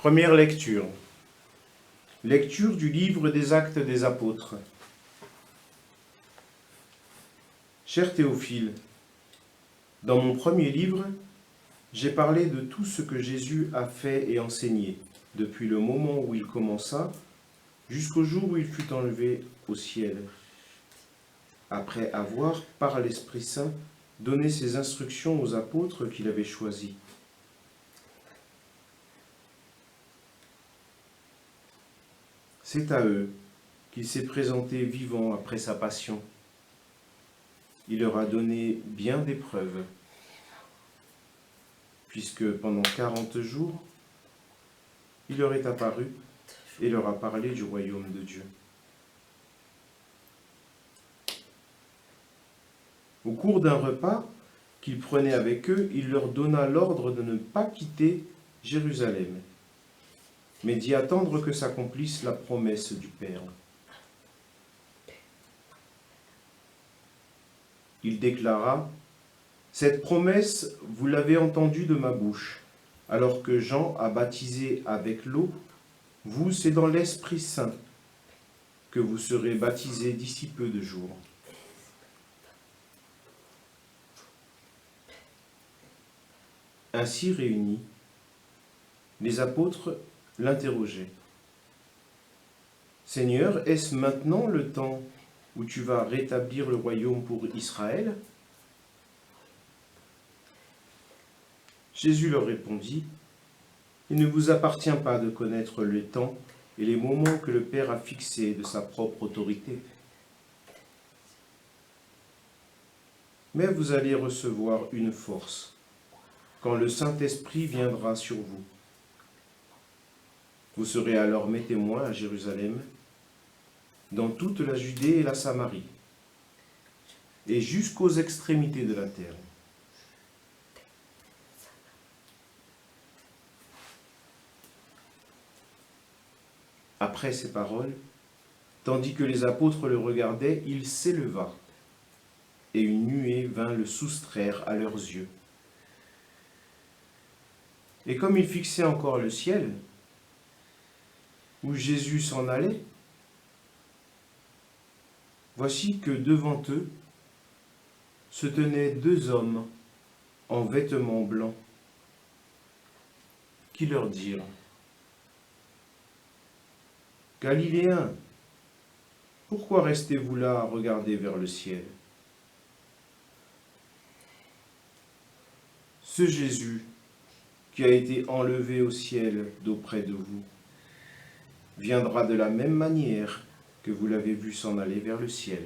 Première lecture. Lecture du livre des Actes des Apôtres. Cher Théophile, dans mon premier livre, j'ai parlé de tout ce que Jésus a fait et enseigné, depuis le moment où il commença jusqu'au jour où il fut enlevé au ciel, après avoir, par l'Esprit Saint, donné ses instructions aux apôtres qu'il avait choisis. C'est à eux qu'il s'est présenté vivant après sa passion. Il leur a donné bien des preuves, puisque pendant 40 jours, il leur est apparu et leur a parlé du royaume de Dieu. Au cours d'un repas qu'il prenait avec eux, il leur donna l'ordre de ne pas quitter Jérusalem, mais d'y attendre que s'accomplisse la promesse du Père. Il déclara : « Cette promesse, vous l'avez entendue de ma bouche. Alors que Jean a baptisé avec l'eau, vous, c'est dans l'Esprit Saint que vous serez baptisés d'ici peu de jours. » Ainsi réunis, les apôtres l'interrogeaient. « Seigneur, est-ce maintenant le temps où tu vas rétablir le royaume pour Israël ?» Jésus leur répondit : « Il ne vous appartient pas de connaître les temps et les moments que le Père a fixés de sa propre autorité. Mais vous allez recevoir une force quand le Saint-Esprit viendra sur vous. Vous serez alors mes témoins à Jérusalem, dans toute la Judée et la Samarie, et jusqu'aux extrémités de la terre. » Après ces paroles, tandis que les apôtres le regardaient, il s'éleva, et une nuée vint le soustraire à leurs yeux. Et comme il fixait encore le ciel, où Jésus s'en allait, voici que devant eux se tenaient deux hommes en vêtements blancs, qui leur dirent : « Galiléens, pourquoi restez-vous là à regarder vers le ciel ? Ce Jésus qui a été enlevé au ciel d'auprès de vous viendra de la même manière que vous l'avez vu s'en aller vers le ciel. »